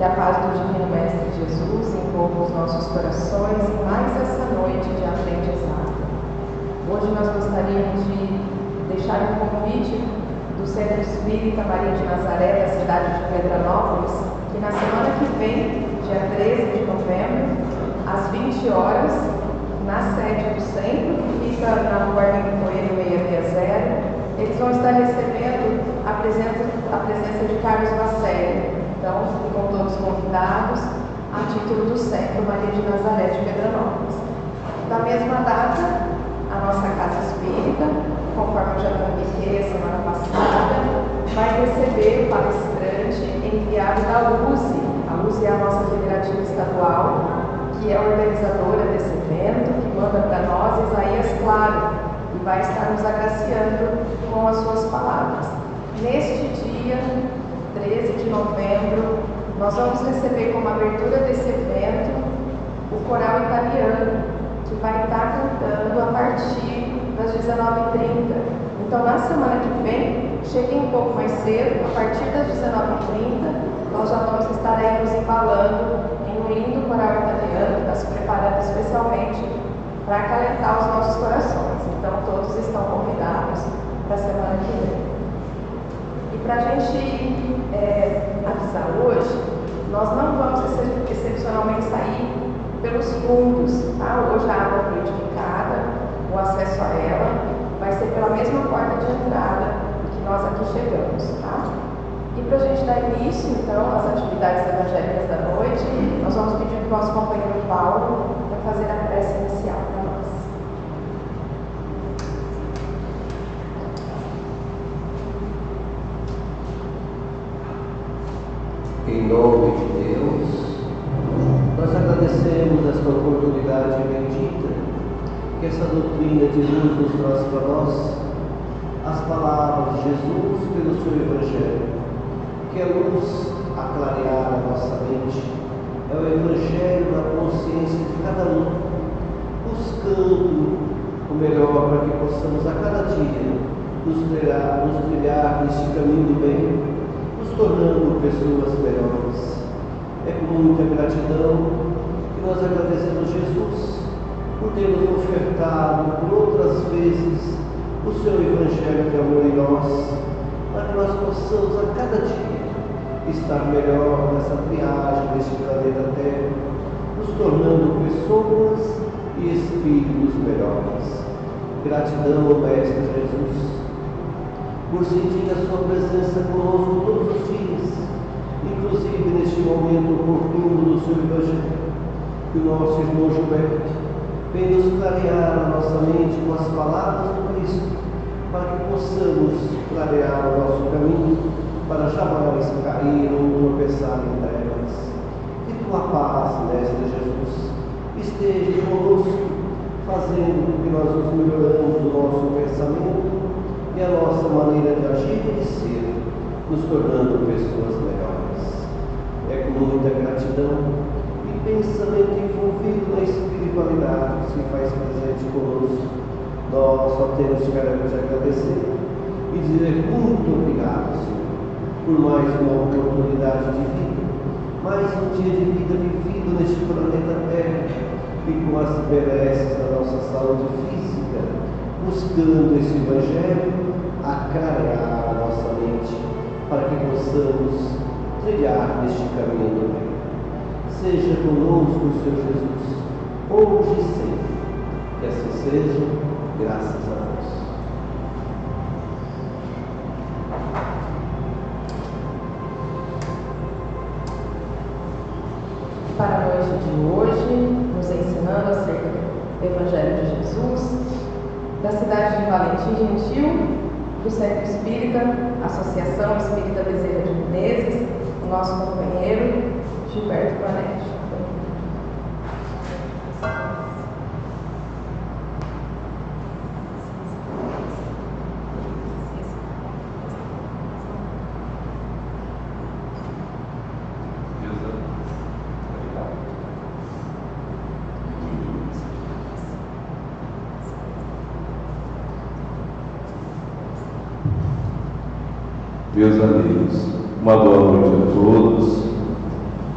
Que a paz do Divino Mestre Jesus envolva os nossos corações em mais essa noite de aprendizado. Hoje nós gostaríamos de deixar um convite do Centro Espírita Maria de Nazaré, da cidade de Pedranópolis, que na semana que vem, dia 13 de novembro, às 20 horas, na sede do centro, que fica na rua Arlindo Coelho 660, eles vão estar recebendo a presença de Carlos Bacelli. Então, ficam todos convidados a título do Centro Maria de Nazaré de Pedranópolis. Na mesma data, a nossa Casa Espírita, conforme eu já comuniquei a semana passada, vai receber o palestrante enviado da USE. A USE é a nossa federativa estadual, que é a organizadora desse evento, que manda para nós Isaías Claro, e vai estar nos agraciando com as suas palavras. Neste dia, 13 de novembro, nós vamos receber como abertura desse evento o coral italiano, que vai estar cantando a partir das 19h30. Então, na semana que vem, cheguem um pouco mais cedo, a partir das 19h30, nós já vamos estar aí nos embalando em um lindo coral italiano que está se preparando especialmente para acalentar os nossos corações. Então, todos estão convidados para a semana que vem. E para a gente avisar hoje, nós não vamos excepcionalmente sair pelos fundos, tá? Hoje a água foi indicada, o acesso a ela vai ser pela mesma porta de entrada que nós aqui chegamos, tá? E para a gente dar início, então, às atividades evangélicas da noite, nós vamos pedir para o nosso companheiro Paulo para fazer a prece inicial para nós. Em nome de Deus, nós agradecemos esta oportunidade bendita que essa doutrina de luz nos traz para nós, as palavras de Jesus pelo seu Evangelho, que a luz a clarear a nossa mente, é o Evangelho da consciência de cada um, buscando o melhor para que possamos a cada dia nos trilhar neste caminho do bem, nos tornando pessoas melhores. É com muita gratidão que nós agradecemos Jesus por ter nos ofertado por outras vezes o seu Evangelho de amor em nós, para que nós possamos a cada dia estar melhor nessa viagem deste planeta Terra, nos tornando pessoas e espíritos melhores. Gratidão, Mestre Jesus, por sentir a sua presença conosco todos os dias, inclusive neste momento oportuno do seu Evangelho, que o nosso irmão Gilberto vem nos clarear a nossa mente com as palavras do Cristo, para que possamos clarear o nosso caminho, para jamais cair ou tropeçar em trevas. Que tua paz, Mestre Jesus, esteja conosco, fazendo com que nós nos melhoramos o nosso pensamento e a nossa maneira de agir e de ser, nos tornando pessoas melhores. É com muita gratidão e pensamento envolvido na espiritualidade que se faz presente conosco, nós só temos que agradecer e dizer muito obrigado, Senhor, por mais uma oportunidade de vida, mais um dia de vida vivido neste planeta Terra, e com as benesses da nossa saúde física, buscando esse Evangelho a clarear a nossa mente, para que possamos trilhar neste caminho do bem. Seja conosco, Senhor Jesus, hoje e sempre. Que assim seja, graças a Deus. Para a noite de hoje, nos ensinando acerca do Evangelho de Jesus, da cidade de Valentim Gentil, do Centro Espírita, Associação Espírita Bezerra de Menezes, o nosso companheiro Gilberto Planetti. Meus amigos, uma boa noite a todos.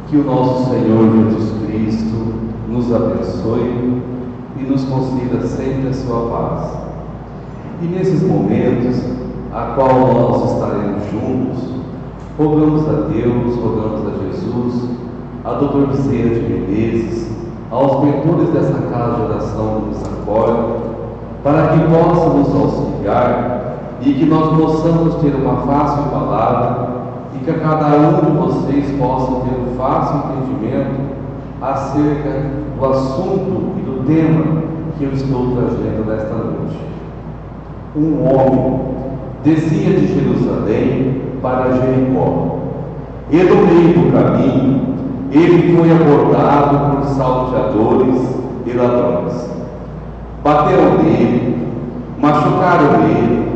Que o nosso Senhor Jesus Cristo nos abençoe e nos conceda sempre a sua paz. E nesses momentos, a qual nós estaremos juntos, rogamos a Deus, rogamos a Jesus, a Dr. Bezerra de Menezes, aos mentores dessa casa de oração do Misericórdia, para que possam nos auxiliar e que nós possamos ter uma fácil palavra e que a cada um de vocês possam ter um fácil entendimento acerca do assunto e do tema que eu estou trazendo nesta noite. Um homem descia de Jerusalém para Jericó, e no meio do caminho ele foi abordado por salteadores e ladrões. Bateram nele, machucaram ele,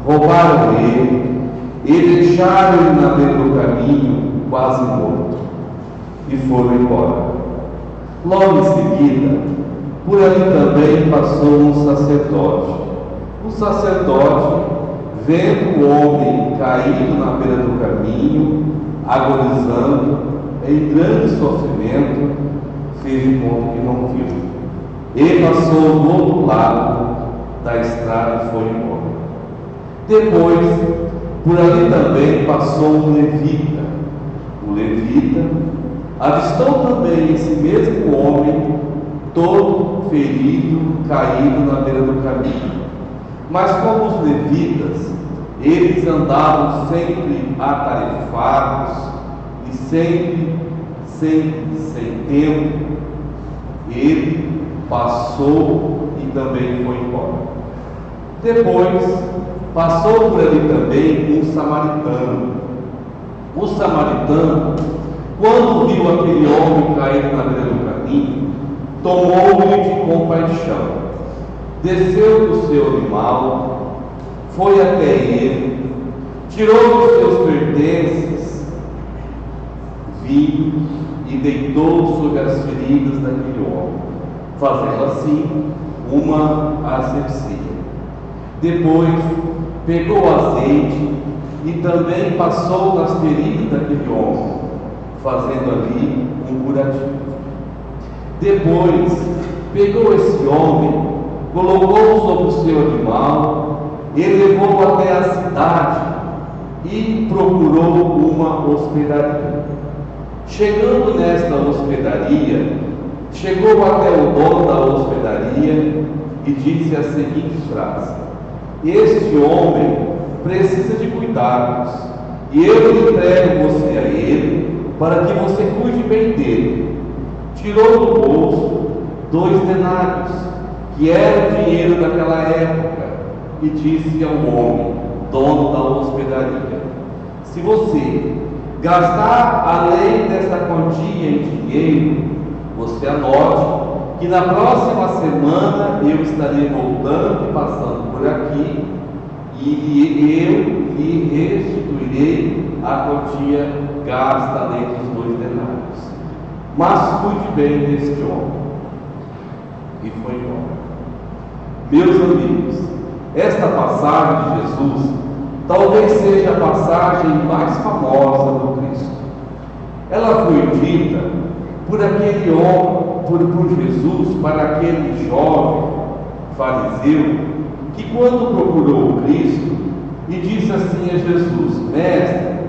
roubaram ele e deixaram-o na beira do caminho, quase morto, e foram embora. Logo em seguida, por ali também passou um sacerdote. O sacerdote, vendo o homem caído na beira do caminho, agonizando, em grande sofrimento, fez de conta que não viu. E passou do outro lado da estrada e foi embora. Depois, por ali também passou um levita. O levita avistou também esse mesmo homem, todo ferido, caído na beira do caminho. Mas como os levitas, eles andavam sempre atarefados e sempre sem tempo, ele passou e também foi embora. Depois, passou por ali também um samaritano. O samaritano, quando viu aquele homem caído na beira do caminho, tomou-lhe de compaixão, desceu do seu animal, foi até ele, tirou dos seus pertences, vinho, e deitou sobre as feridas daquele homem, fazendo assim uma asepsia. Depois pegou azeite e também passou nas feridas daquele homem, fazendo ali um curativo. Depois pegou esse homem, colocou sobre o seu animal e levou até a cidade e procurou uma hospedaria. Chegando nesta hospedaria, chegou até o dono da hospedaria e disse a seguinte frase: este homem precisa de cuidados, e eu entrego você a ele, para que você cuide bem dele. Tirou do bolso 2 denários, que era o dinheiro daquela época, e disse ao homem, dono da hospedaria: se você gastar além dessa quantia em dinheiro, você anote que na próxima semana eu estarei voltando e passando por aqui, e eu lhe restituirei a quantia gasta além dos 2 denários. Mas cuide bem deste homem. E foi embora. Meus amigos, esta passagem de Jesus talvez seja a passagem mais famosa do Cristo. Ela foi dita por aquele homem, por Jesus, para aquele jovem fariseu, que quando procurou o Cristo e disse assim a Jesus: mestre,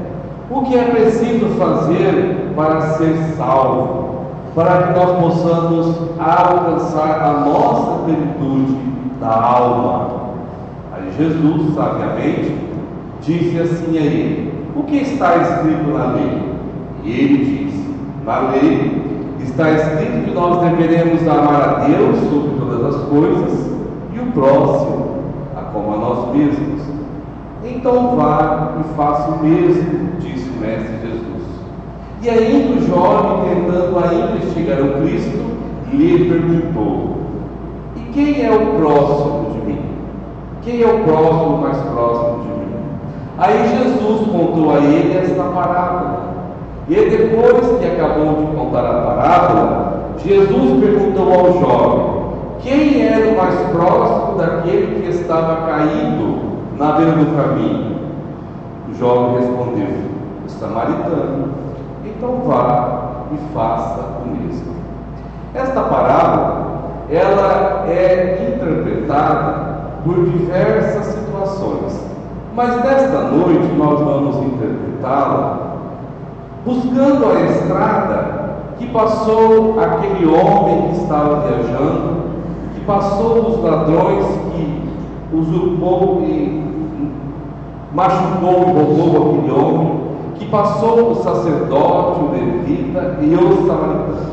o que é preciso fazer para ser salvo, para que nós possamos alcançar a nossa plenitude da alma? Aí Jesus, sabiamente, disse assim a ele: o que está escrito na lei? E ele disse: na lei está escrito que nós deveremos amar a Deus sobre todas as coisas e o próximo como a nós mesmos. Então vá e faça o mesmo, disse o Mestre Jesus. E ainda o jovem, tentando ainda chegar ao Cristo, lhe perguntou: e quem é o próximo de mim? Quem é o próximo mais próximo de mim? Aí Jesus contou a ele esta parábola. E depois que acabou de contar a parábola, Jesus perguntou ao jovem: quem era o mais próximo daquele que estava caído na beira do caminho? O jovem respondeu: o samaritano. Então vá e faça o mesmo. Esta parábola, ela é interpretada por diversas situações, mas nesta noite nós vamos interpretá-la buscando a estrada que passou aquele homem que estava viajando, que passou os ladrões, que usurpou e machucou e roubou aquele homem, que passou o sacerdote, o levita e o samaritano.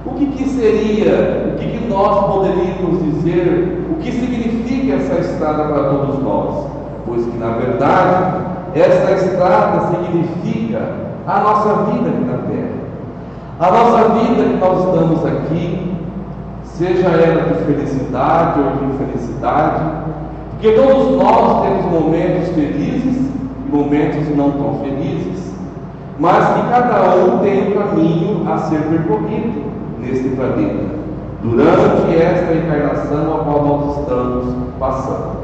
O que seria, o que nós poderíamos dizer, o que significa essa estrada para todos nós? Pois que, na verdade, essa estrada significa a nossa vida aqui na terra. A nossa vida que nós estamos aqui, seja ela de felicidade ou de infelicidade, porque todos nós temos momentos felizes e momentos não tão felizes, mas que cada um tem um caminho a ser percorrido neste planeta, durante esta encarnação a qual nós estamos passando.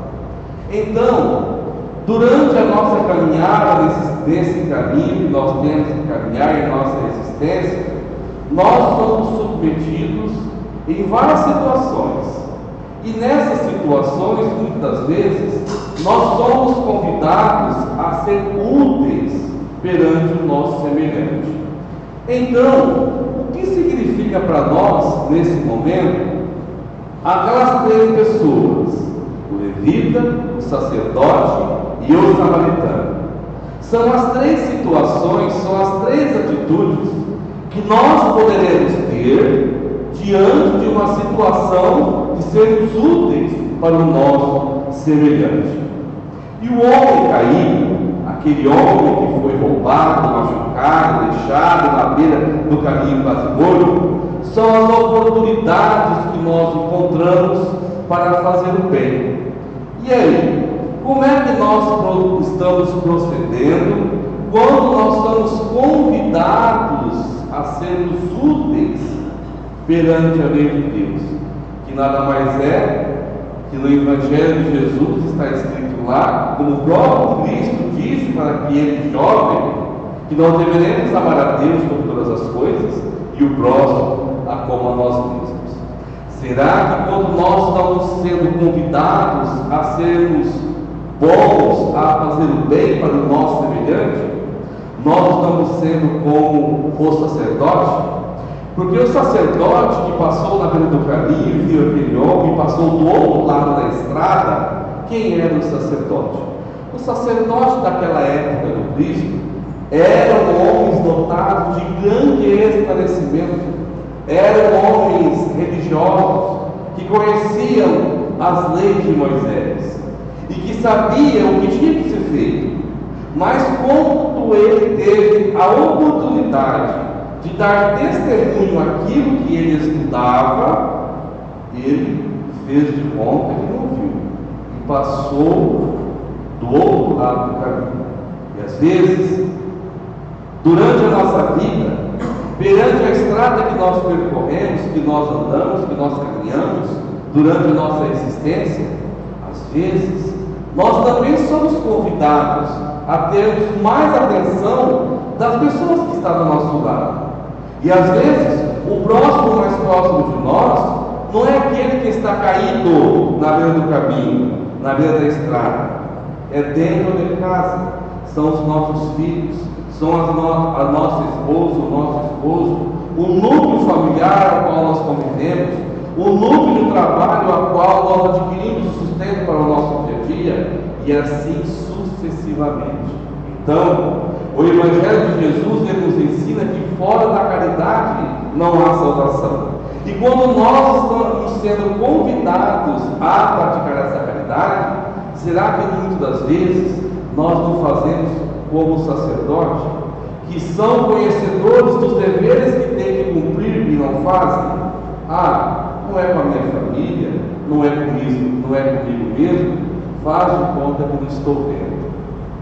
Então, durante a nossa caminhada nesse caminho que nós temos que caminhar em nossa existência, nós somos submetidos em várias situações. E nessas situações, muitas vezes, nós somos convidados a ser úteis perante o nosso semelhante. Então, o que significa para nós, nesse momento, aquelas três pessoas, o levita, o sacerdote e o samaritano? São as três situações, são as três atitudes que nós poderemos ter diante de uma situação de sermos úteis para o nosso semelhante. E o homem caído, aquele homem que foi roubado, machucado, deixado na beira do caminho quase morto, são as oportunidades que nós encontramos para fazer o bem. E aí, como é que nós estamos procedendo quando nós estamos convidados a sermos úteis perante a lei de Deus? Que nada mais é que no Evangelho de Jesus está escrito lá, como o próprio Cristo disse para aquele jovem, que nós deveremos amar a Deus sobre todas as coisas e o próximo a como a nós mesmos. Será que quando nós estamos sendo convidados a sermos bons, a fazer o bem para o nosso semelhante, nós estamos sendo como o sacerdote? Porque o sacerdote que passou na beira do caminho, viu aquele homem, passou do outro lado da estrada, quem era o sacerdote? O sacerdote daquela época do Cristo eram homens dotados de grande esclarecimento, eram homens religiosos que conheciam as leis de Moisés e que sabiam o que tinha que ser feito. Mas quando ele teve a oportunidade de dar testemunho àquilo que ele estudava, ele fez de conta que não viu e passou do outro lado do caminho. E às vezes, durante a nossa vida, perante a estrada que nós percorremos, que nós andamos, que nós caminhamos, durante a nossa existência, às vezes, nós também somos convidados a termos mais atenção das pessoas que estão do nosso lado. E às vezes, o próximo mais próximo de nós não é aquele que está caído na beira do caminho, na beira da estrada. É dentro de casa, são os nossos filhos, são a nossa esposa, o nosso esposo, o núcleo familiar ao qual nós convivemos, o núcleo de trabalho ao qual nós adquirimos sustento para o nosso dia a dia, e assim sucessivamente. Então, o Evangelho de Jesus ele nos ensina que fora da caridade não há salvação. E quando nós estamos sendo convidados a praticar essa caridade, será que muitas das vezes nós não fazemos como sacerdote, que são conhecedores dos deveres que têm que cumprir e não fazem? Não é com a minha família, não é comigo mesmo, faz de conta que não estou vendo,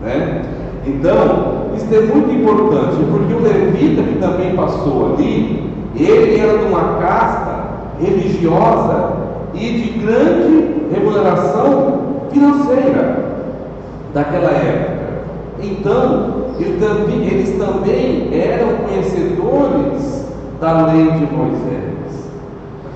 né? Então, isso é muito importante, porque o levita que também passou ali, ele era de uma casta religiosa e de grande remuneração financeira daquela época. Então, eles também eram conhecedores da lei de Moisés.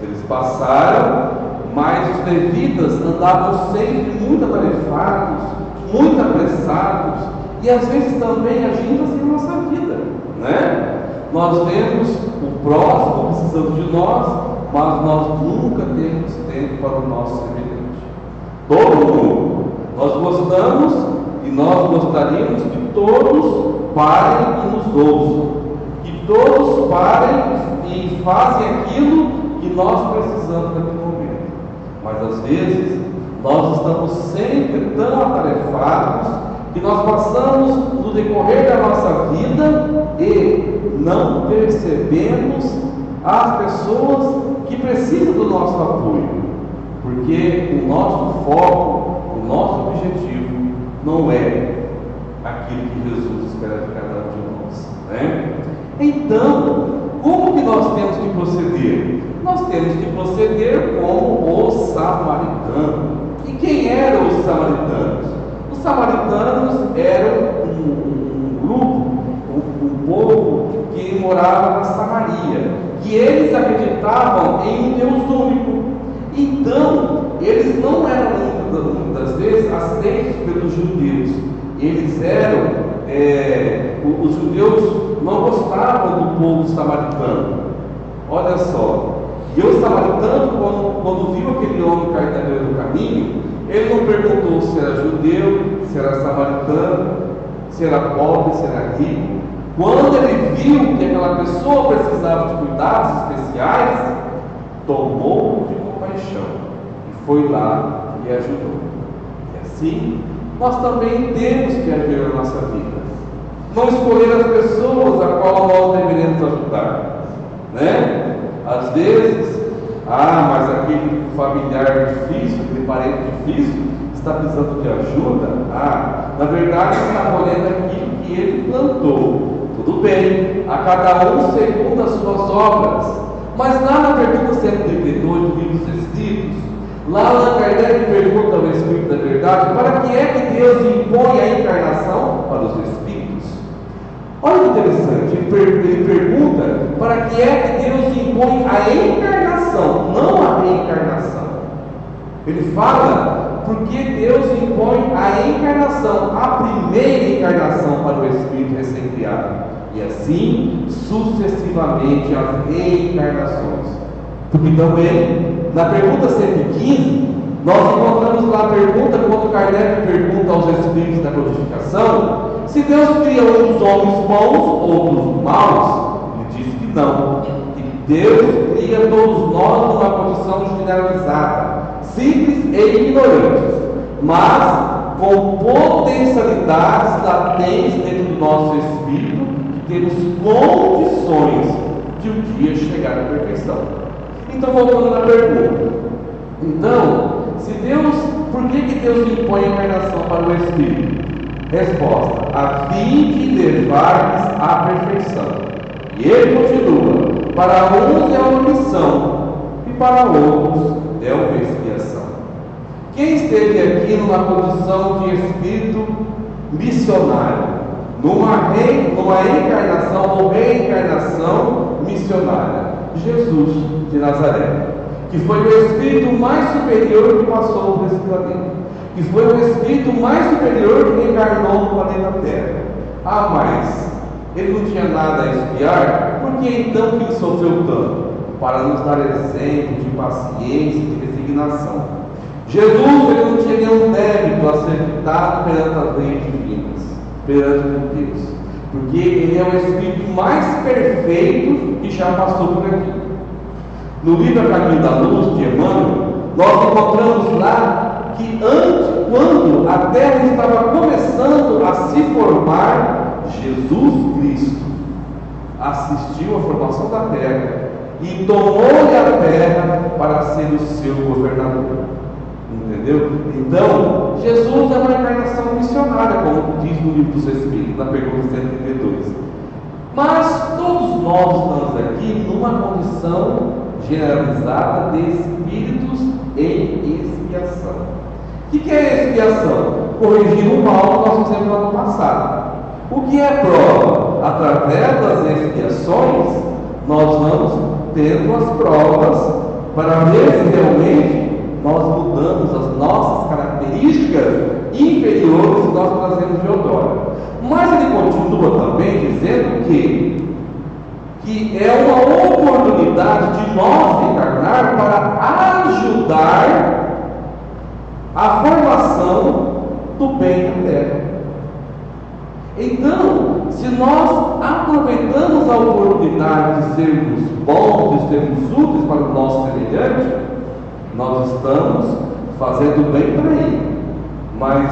Eles passaram, mas os levitas andavam sempre muito atarefados, muito apressados, e às vezes também agindo assim na nossa vida, né? Nós vemos o próximo precisando de nós, mas nós nunca temos tempo para o nosso semelhante. Todo mundo. Nós gostamos e nós gostaríamos que todos parem e nos ouçam, que todos parem e fazem aquilo que nós precisamos naquele momento. Mas às vezes nós estamos sempre tão atarefados que nós passamos no decorrer da nossa vida e não percebemos as pessoas que precisam do nosso apoio, porque o nosso foco, o nosso objetivo não é aquilo que Jesus espera de cada um de nós, né? Então, como que nós temos que proceder? Nós temos que proceder como os samaritanos. E quem eram os samaritanos? Os samaritanos eram um grupo, um povo que morava na Samaria, que eles acreditavam em um Deus único. Então, eles não eram muitas vezes aceitos pelos judeus. Eles eram, os judeus não gostavam do povo samaritano. Olha só, e o samaritano, quando viu aquele homem cair na beira do caminho, ele não perguntou se era judeu, se era samaritano, se era pobre, se era rico. Quando ele viu que aquela pessoa precisava de cuidados especiais, tomou de compaixão e foi lá e ajudou. E assim, nós também temos que agir na nossa vida. Não escolher as pessoas a qual nós deveremos ajudar, né? Às vezes, mas aquele familiar difícil, aquele parente difícil, está precisando de ajuda. Na verdade, está colhendo aquilo que ele plantou. Tudo bem, a cada um segundo as suas obras. Mas lá na pergunta 132 do livro dos Espíritos, lá Allan Kardec pergunta ao Espírito da Verdade: para que é que Deus impõe a encarnação para os Espíritos? Olha que interessante, ele pergunta para que é que Deus impõe a encarnação, não a reencarnação. Ele fala porque Deus impõe a encarnação, a primeira encarnação para o Espírito recém-criado, e assim sucessivamente as reencarnações. Porque também, na pergunta 115, nós encontramos lá a pergunta, quando Kardec pergunta aos Espíritos da codificação, se Deus cria uns homens bons, outros maus. Ele diz que não, que Deus cria todos nós numa condição generalizada, simples e ignorantes, mas com potencialidades latentes dentro do nosso espírito, que temos condições de um dia chegar à perfeição. Então, voltando na pergunta, por que Deus impõe a encarnação para o espírito? Resposta: a fim de levar-nos à perfeição. E ele continua: para uns é uma missão e para outros é uma expiação. Quem esteve aqui numa condição de espírito missionário, numa encarnação ou reencarnação missionária? Jesus de Nazaré, que foi o espírito mais superior que passou por esse planeta, que foi o espírito mais superior que reencarnou no planeta Terra. Mas ele não tinha nada a expiar, por que então que ele sofreu tanto? Para nos dar exemplo de paciência e de resignação. Jesus, ele não tinha nenhum débito a ser quitado perante as leis divinas, perante Deus, porque ele é o espírito mais perfeito que já passou por aqui. No livro A Caminho da Luz, de Emmanuel, nós encontramos lá que quando a Terra estava começando a se formar, Jesus Cristo assistiu à formação da Terra e tomou-lhe a Terra para ser o seu governador. Entendeu? Então, Jesus é uma encarnação missionária, como diz no livro dos Espíritos, na pergunta 132. Mas todos nós estamos aqui numa condição generalizada de espíritos em expiação. O que é expiação? Corrigir o mal que nós fizemos no ano passado. O que é prova? Através das expiações, nós vamos tendo as provas para ver se realmente nós mudamos as nossas características inferiores que nós trazemos de outrora. Mas ele continua também dizendo que é uma oportunidade de nós encarnar para ajudar a formação do bem na terra. Então, se nós aproveitamos a oportunidade de sermos bons, de sermos úteis para o nosso semelhante, nós estamos fazendo bem para ele, mas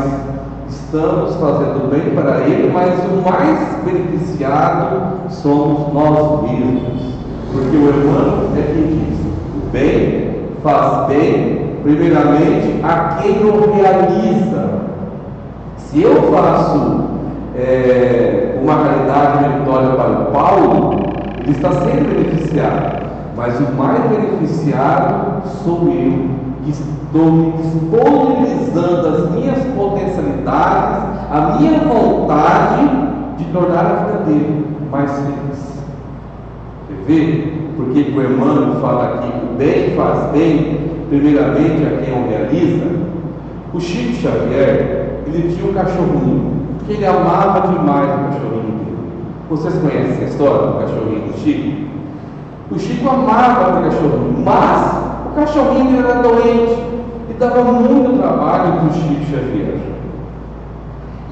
estamos fazendo bem para ele, mas o mais beneficiado somos nós mesmos, porque o Emmanuel é quem diz: o bem faz bem primeiramente a quem o realiza. Se eu faço uma caridade meritória para o Paulo, ele está sendo beneficiado, mas o mais beneficiado sou eu, que estou disponibilizando as minhas potencialidades, a minha vontade de tornar a vida dele mais feliz. Quer ver? Porque o Emmanuel fala aqui que o bem faz bem primeiramente a quem o realiza. O Chico Xavier, ele tinha um cachorrinho que ele amava demais, o cachorrinho dele. Vocês conhecem a história do cachorrinho do Chico? O Chico amava o cachorrinho, mas o cachorrinho era doente e dava muito trabalho para o Chico Xavier.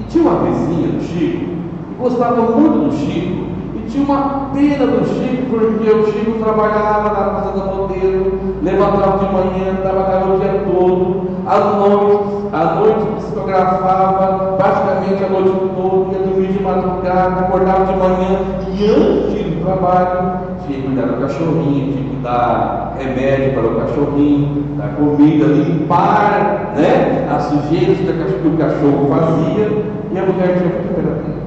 E tinha uma vizinha do Chico que gostava muito do Chico e tinha uma pena do Chico, porque o Chico trabalhava na casa da modelo, levantava de manhã, trabalhava o dia todo, à noite psicografava praticamente a noite toda, ia dormir de madrugada, acordava de manhã e antes de ir do trabalho tinha que cuidar do cachorrinho, tinha que dar remédio para o cachorrinho, dar comida, limpar, né, as sujeiras que o cachorro fazia, e a mulher tinha muito pena dele.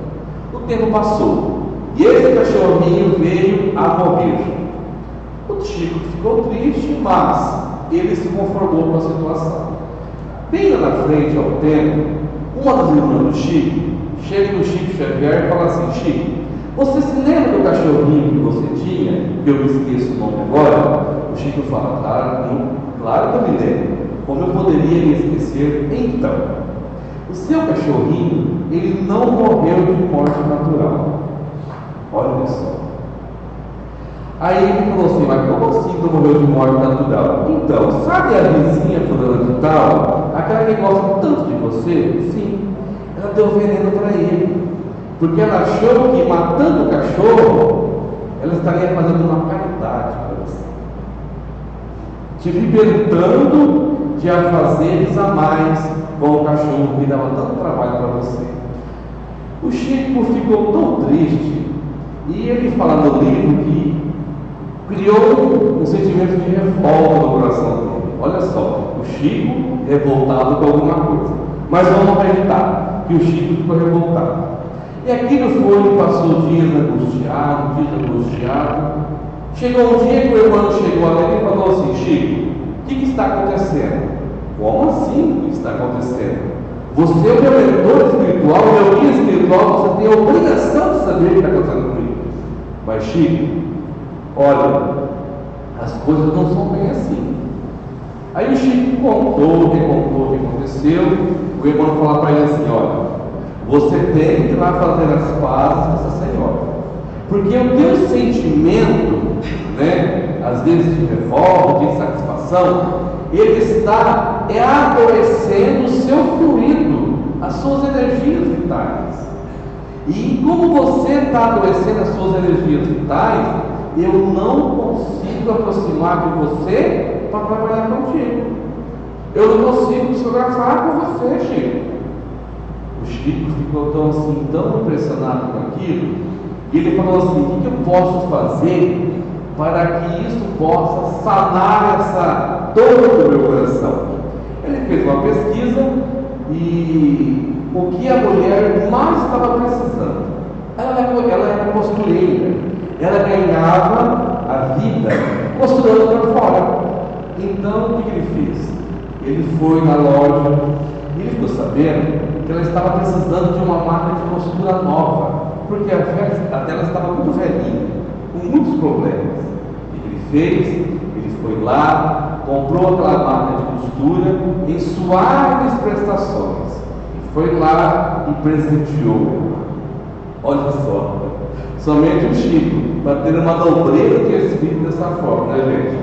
O tempo passou e esse cachorrinho veio a morrer. O Chico ficou triste, mas ele se conformou com a situação. Bem lá na frente, ao tempo, uma das irmãs do Chico chega no Chico Xavier e fala assim: Chico, você se lembra do cachorrinho que você tinha, que eu esqueço o nome agora? O Chico fala: claro que eu me lembro. Como eu poderia me esquecer? Então, o seu cachorrinho, ele não morreu de morte natural. Olha só. Aí ele falou assim: mas como assim não morreu de morte natural? Então, sabe a vizinha fulana de tal, aquela que gosta tanto de você? Sim, ela deu veneno para ele, porque ela achou que matando o cachorro, ela estaria fazendo uma caridade para você, te libertando de afazeres a mais com o cachorro que dava tanto trabalho para você. O Chico ficou tão triste, e ele fala no livro que criou um sentimento de revolta no coração dele. Olha só, o Chico revoltado com alguma coisa, mas vamos acreditar que o Chico ficou revoltado. E aquilo foi, passou dias angustiado. Chegou um dia que o irmão chegou até e falou assim: Chico, o que está acontecendo? Como assim o que está acontecendo? Você é o meu mentor espiritual, meu guia espiritual, você tem a obrigação de saber o que está acontecendo comigo. Mas Chico, olha, as coisas não são bem assim. Aí o Chico recontou o que aconteceu. O irmão falou para ele assim: olha, você tem que ir lá fazer as pazes com essa senhora, porque o teu sentimento, né, às vezes de revolta, de insatisfação, ele está adoecendo o seu fluido, as suas energias vitais. E como você está adoecendo as suas energias vitais, eu não consigo aproximar de você para trabalhar contigo. Eu não consigo psicografar com você, Chico. O Chico ficou tão impressionado com aquilo, e ele falou assim: o que eu posso fazer para que isso possa sanar essa dor do meu coração? Ele fez uma pesquisa e o que a mulher mais estava precisando? Ela era costureira, ela ganhava a vida costurando para fora. Então o que ele fez? Ele foi na loja e ele ficou sabendo que ela estava precisando de uma máquina de costura nova, porque a dela estava muito velhinha, com muitos problemas. O que ele fez? Ele foi lá, comprou aquela máquina de costura em suaves prestações, e foi lá e presenteou. Olha só, somente o Chico, para ter uma nobreza de espírito dessa forma, né, gente?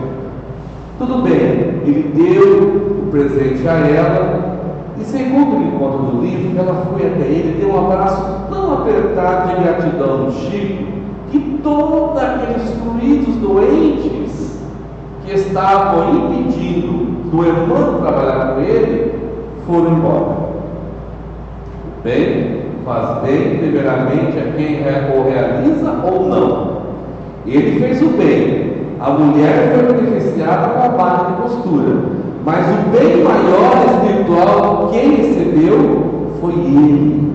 Tudo bem, ele deu o presente a ela, e segundo o encontro do livro, ela foi até ele, deu um abraço tão apertado de gratidão no Chico, que todos aqueles fluidos doentes que estavam impedindo do irmão trabalhar com ele, foram embora. Bem, faz bem primeiramente a quem o realiza ou não. Ele fez o bem, a mulher foi beneficiada com a máquina de costura, mas o bem maior espiritual, quem recebeu foi ele.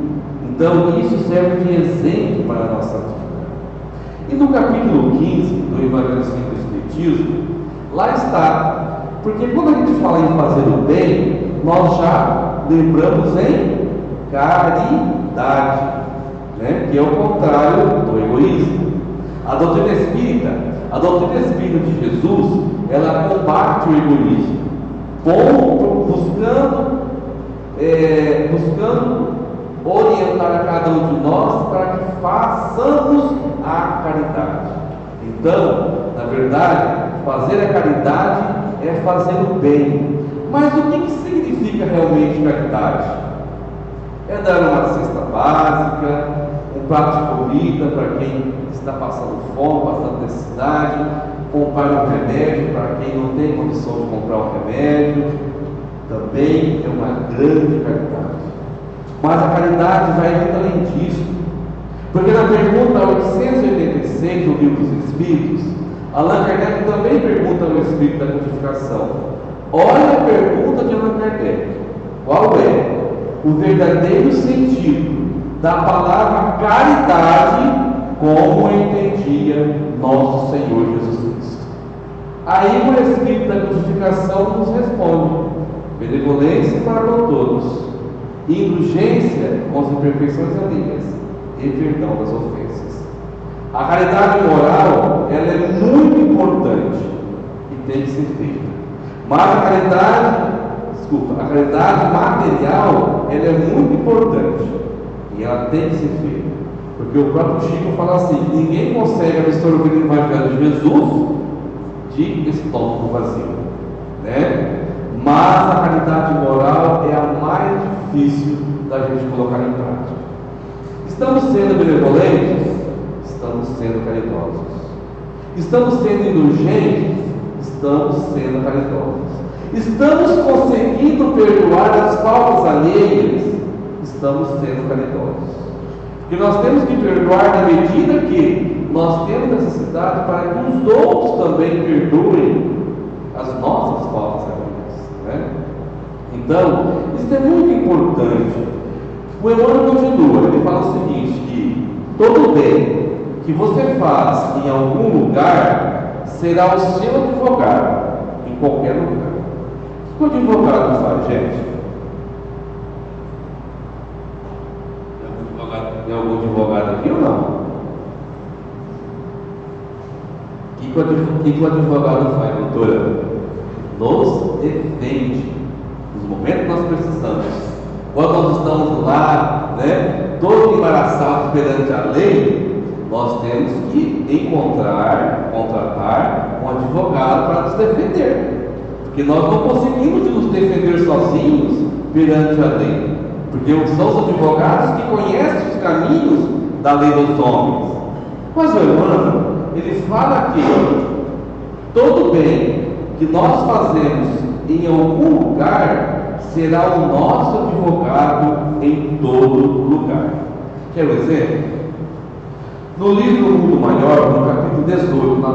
Então isso serve de exemplo para a nossa vida. E no capítulo 15 do Evangelho segundo o Espiritismo, lá está, porque quando a gente fala em fazer o bem, nós já lembramos em caridade, né? Que é o contrário do egoísmo. A doutrina espírita de Jesus, ela combate o egoísmo, buscando orientar a cada um de nós para que façamos a caridade. Então, na verdade, fazer a caridade é fazer o bem. Mas o que significa realmente caridade? É dar uma cesta básica, um prato de comida para quem está passando fome, passando necessidade, comprar um remédio para quem não tem condição de comprar um remédio. Também é uma grande caridade. Mas a caridade vai muito além disso, porque na pergunta 886 do Livro dos Espíritos, Allan Kardec também pergunta ao Espírito da Codificação. Olha a pergunta de Allan Kardec: qual é o verdadeiro sentido da palavra caridade como entendia nosso Senhor Jesus Cristo? Aí o Espírito da Codificação nos responde: benevolência para com todos, indulgência com as imperfeições alheias e perdão das ofensas. A caridade moral, ela é muito importante e tem que ser feita. Mas a caridade material, ela é muito importante e ela tem que ser feita. Porque o próprio Chico fala assim: ninguém consegue absorver o Evangelho de Jesus de estômago vazio, né? Mas a caridade moral é a mais difícil da gente colocar em prática. Estamos sendo benevolentes? Estamos sendo caridosos. Estamos sendo indulgentes? Estamos sendo caridosos. Estamos conseguindo perdoar as faltas alheias? Estamos sendo caridosos. Porque nós temos que perdoar na medida que nós temos necessidade para que os outros também perdoem as nossas faltas alheias, né? Então, isso é muito importante. O Emmanuel continua, ele fala o seguinte: que todo bem que você faz em algum lugar será o seu advogado em qualquer lugar. O que o advogado faz, gente? Tem algum advogado aqui ou não? O que o advogado faz, doutora? Nos defende nos momentos que nós precisamos. Quando nós estamos lá, né, todos embaraçados perante a lei, nós temos que contratar um advogado para nos defender, porque nós não conseguimos nos defender sozinhos perante a lei, porque são os advogados que conhecem os caminhos da lei dos homens. Mas o Emmanuel, ele fala que todo bem que nós fazemos em algum lugar será o nosso advogado em todo lugar. Quer um exemplo? No livro O Mundo Maior, no capítulo 18, na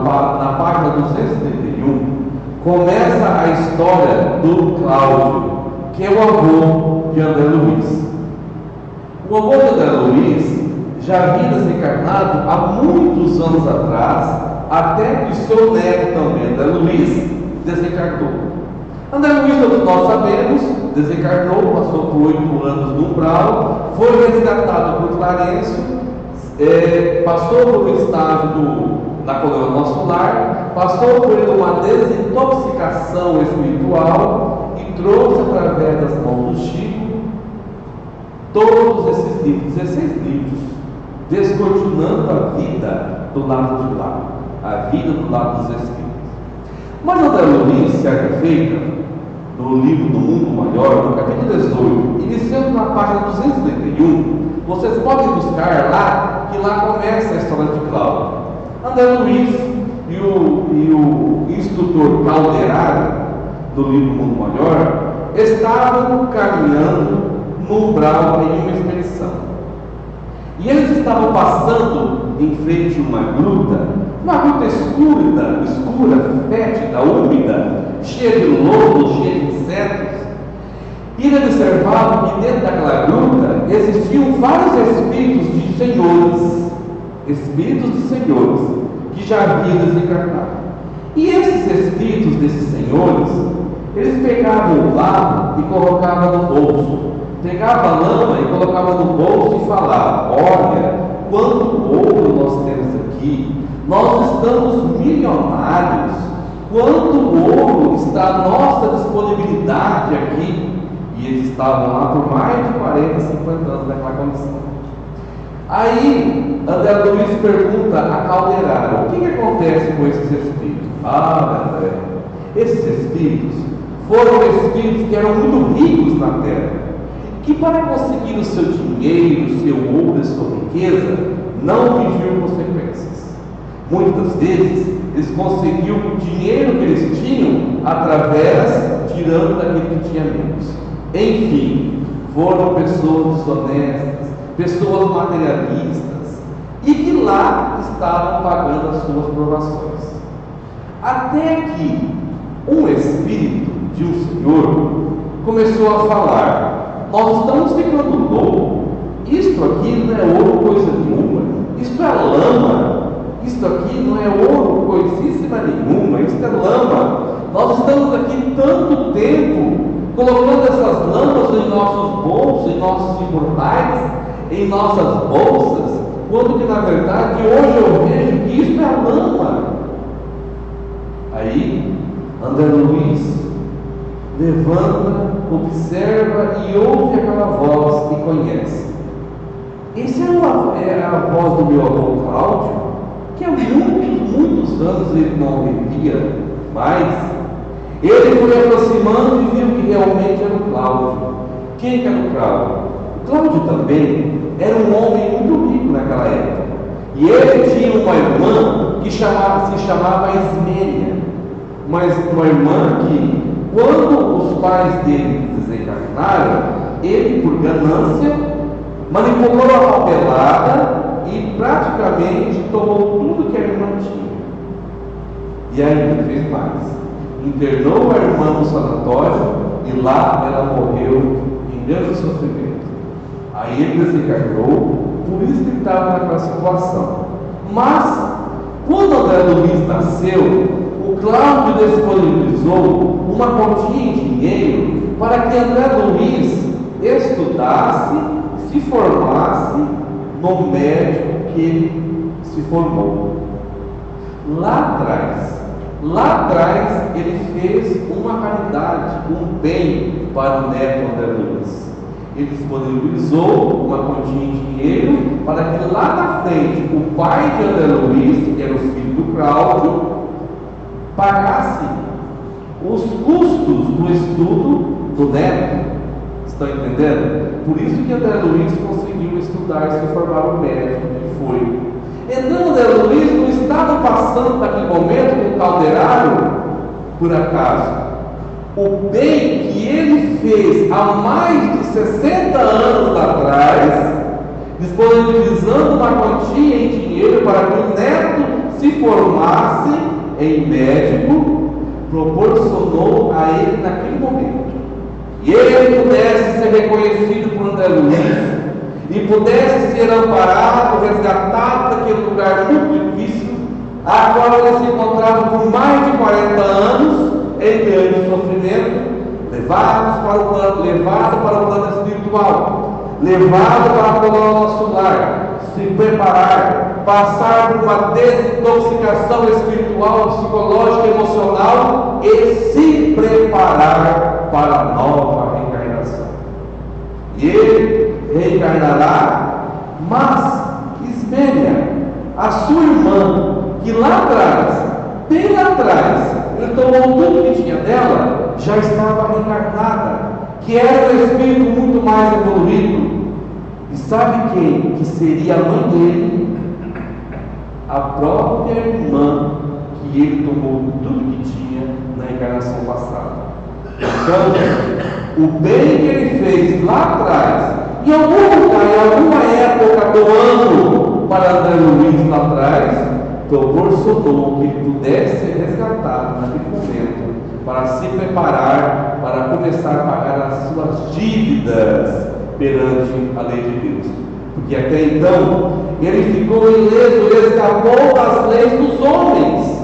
página 231, começa a história do Cláudio, que é o avô de André Luiz. O avô de André Luiz já havia desencarnado há muitos anos atrás, até que o seu neto também, André Luiz, desencarnou. André Luiz, todos nós sabemos, desencarnou, passou por 8 anos no umbral, foi resgatado por Clarencio, passou por um estágio na colônia do nosso lar, passou por uma desintoxicação espiritual e trouxe através das mãos do Chico todos esses livros, 16 livros, descortinando a vida do lado de lá, a vida do lado dos Espíritos. Mas André Luiz, certa feita, no livro do Mundo Maior, no capítulo 18, iniciando na página 251, vocês podem buscar lá, que lá começa a história de Cláudio. André Luiz e o instrutor Calderaro, do livro Mundo Maior, estavam caminhando no umbral em uma expedição. E eles estavam passando em frente a uma gruta escura, fétida, úmida, cheia de lodo, cheia de insetos. E eles observavam que dentro daquela gruta existiam vários espíritos de senhores, que já haviam desencarnado. E esses espíritos desses senhores, eles pegavam o lado e colocavam no bolso, pegavam a lama e colocavam no bolso e falavam: olha, quanto ouro nós temos aqui, nós estamos milionários, quanto ouro está à nossa disponibilidade aqui. E eles estavam lá por mais de 40, 50 anos naquela condição. Aí André Luiz pergunta a Calderaro: o que acontece com esses espíritos? André, esses espíritos foram espíritos que eram muito ricos na terra, que para conseguir o seu dinheiro, o seu ouro, a sua riqueza, não pediam consequências. Muitas vezes eles conseguiam o dinheiro que eles tinham tirando daquele que tinha menos. Enfim, foram pessoas desonestas, pessoas materialistas, e que lá estavam pagando as suas provações. Até que um espírito de um senhor começou a falar: nós estamos ficando loucos, isto aqui não é ouro coisa nenhuma, isto é lama, isto aqui não é ouro coisíssima nenhuma, isto é lama. Nós estamos aqui tanto tempo colocando essas lâmpadas em nossos bolsos, em nossos imortais, em nossas bolsas, quando que na verdade hoje eu vejo que isso é a lama. Aí André Luiz levanta, observa e ouve aquela voz e conhece. Essa é a voz do meu avô Cláudio, que há muitos anos ele não ouvia mais. Ele foi aproximando e viu que realmente era o Cláudio. Quem que era o Cláudio? O Cláudio também era um homem muito rico naquela época. E ele tinha uma irmã que se chamava Ismênia. Mas uma irmã que, quando os pais dele desencarnaram, ele, por ganância, manipulou a papelada e praticamente tomou tudo que a irmã tinha. E ainda fez mais: internou a irmã no sanatório e lá ela morreu em grande sofrimento. Aí ele desencarnou, por isso que estava naquela situação. Mas, quando André Luiz nasceu, o Cláudio disponibilizou uma quantia em dinheiro para que André Luiz estudasse, se formasse no médico que ele se formou. Lá atrás, ele fez uma caridade, um bem para o neto André Luiz. Ele disponibilizou uma quantia em dinheiro para que lá na frente o pai de André Luiz, que era o filho do Cláudio, pagasse os custos do estudo do neto. Estão entendendo? Por isso que André Luiz conseguiu estudar e se formar um médico que foi. Então André Luiz não estava passando naquele momento com o Calderaro por acaso. O bem que ele fez há mais de 60 anos atrás, disponibilizando uma quantia em dinheiro para que o neto se formasse em médico, proporcionou a ele naquele momento. E ele pudesse ser reconhecido por André Luiz e pudesse ser amparado, resgatado daquele lugar muito difícil, a qual ele se encontrava por mais de 40 anos, em meio de sofrimento, levado para o plano espiritual, levado para o nosso lar, se preparar, passar por uma desintoxicação espiritual, psicológica, emocional e se preparar para a nova reencarnação. E ele reencarnará, mas espelha a sua irmã, que lá atrás, bem lá atrás, ele tomou tudo que tinha dela, já estava reencarnada, que era um espírito muito mais evoluído. E sabe quem que seria a mãe dele? A própria irmã que ele tomou tudo que tinha na encarnação passada. Então, o bem que ele fez lá atrás, em algum lugar, em alguma época do ano, para André Luiz lá atrás, proporcionou que ele pudesse ser resgatado naquele momento, para se preparar, para começar a pagar as suas dívidas perante a lei de Deus. Porque até então, ele ficou ileso, ele escapou das leis dos homens,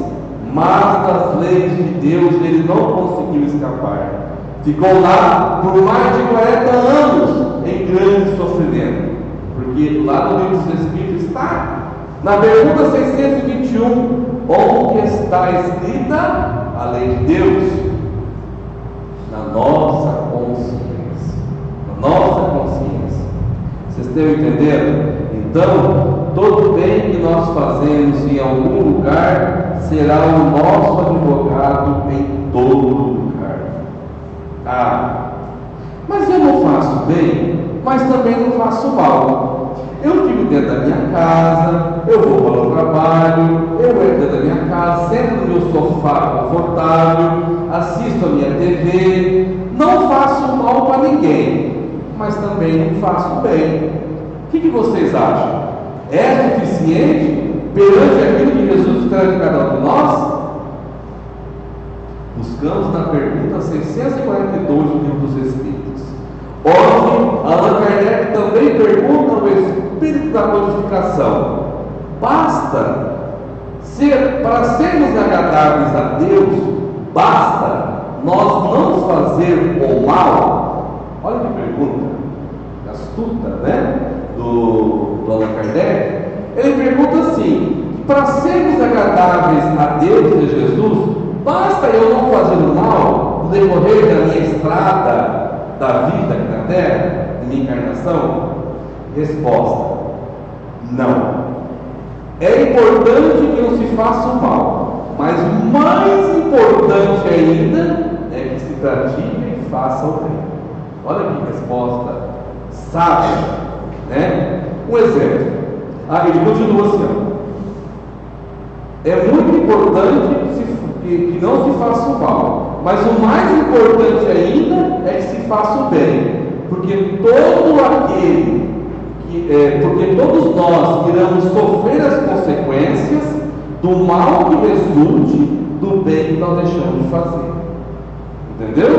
mas das leis de Deus ele não conseguiu escapar. Ficou lá por mais de 40 anos em grande sofrimento. Porque lá no livro dos Espíritos está, na pergunta 621, onde está escrita a lei de Deus? Na nossa consciência. Na nossa consciência. Vocês estão entendendo? Então, todo bem que nós fazemos em algum lugar será o nosso advogado em todo lugar. Ah, mas eu não faço bem, mas também não faço mal. Eu fico dentro da minha casa, eu vou para o trabalho, eu entro dentro da minha casa, sento no meu sofá confortável, assisto a minha TV, não faço mal para ninguém, mas também não faço bem. O que vocês acham? É suficiente perante aquilo que Jesus espera de cada um de nós? Buscamos na pergunta 642 do Livro dos Espíritos, onde Allan Kardec também pergunta ao Espírito da Codificação: basta para sermos agradáveis a Deus, basta nós não fazer o mal? Olha que pergunta astuta, né? Do Allan Kardec. Ele pergunta assim: para sermos agradáveis a Deus e a Jesus, basta eu não fazer o mal no decorrer da minha estrada da vida aqui na Terra, de minha encarnação? Resposta: não. É importante que não se faça o mal, mas o mais importante ainda é que se pratique e faça o bem. Olha que resposta sábia, né? Um exemplo. Ele continua assim: é muito importante que não se faça o mal, mas o mais importante ainda é que se faça o bem, porque todos nós iremos sofrer as consequências do mal que resulte do bem que nós deixamos de fazer. Entendeu?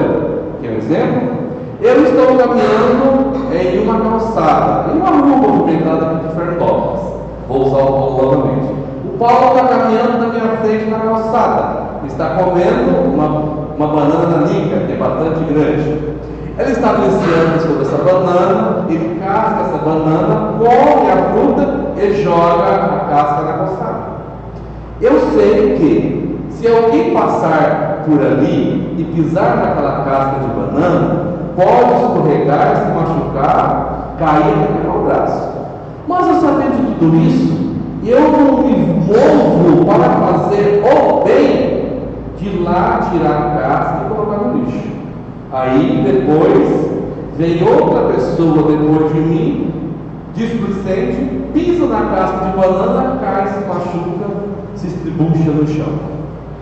Quer um exemplo? Eu estou caminhando em uma calçada, em uma rua movimentada aqui de Fernandópolis. Vou usar o Paulo novamente. O Paulo está caminhando na minha frente na calçada, está comendo uma banana nanica, que é bastante grande. Ele está apreciando sobre essa banana, ele casca essa banana, come a fruta e joga a casca na calçada. Eu sei que, se alguém passar por ali e pisar naquela casca de banana, pode escorregar, se machucar, cair e quebrar o braço. Mas eu sabendo de tudo isso, eu não me movo para fazer o bem de ir lá tirar a casca e colocar no lixo. Aí depois vem outra pessoa depois de mim, displicente, pisa na casca de banana, cai, se machuca, se estribucha no chão.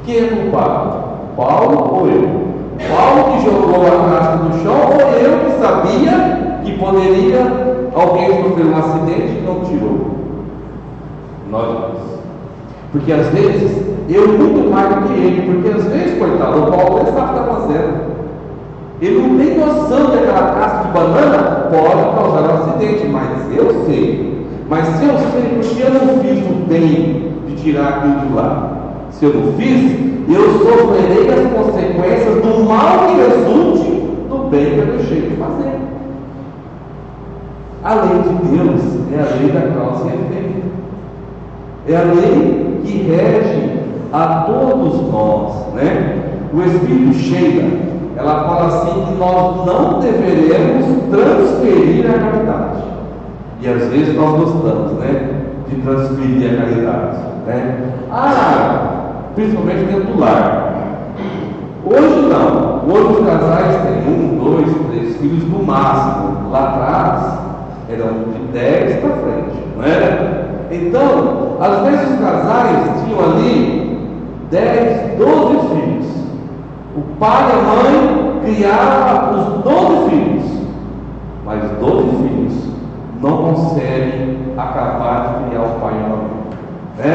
Quem é culpado? Paulo ou eu? Paulo que jogou a casca no chão, ou eu que sabia que poderia alguém sofrer um acidente e não tirou? Nós dois. Porque às vezes, eu muito mais do que ele, porque às vezes, coitado, o Paulo nem sabe o que está fazendo. Ele não tem noção que aquela casca de banana pode causar um acidente, mas eu sei. Mas se eu sei, porque eu não fiz o bem de tirar aquilo de lá. Se eu não fiz, eu sofrerei as consequências do mal que resulte do bem que eu deixei de fazer. A lei de Deus é a lei da causa e efeito. É a lei que rege a todos nós, né? O Espírito chega, ela fala assim que nós não deveremos transferir a caridade. E às vezes nós gostamos, né, de transferir a caridade, né? Principalmente dentro do lar. Hoje não. Hoje os casais têm 1, 2, 3 filhos no máximo. Lá atrás eram de 10 para frente, não era? Então, às vezes os casais tinham ali 10, 12 filhos. O pai e a mãe criavam os 12 filhos, mas 12 filhos não conseguem acabar de criar o pai e a mãe, né?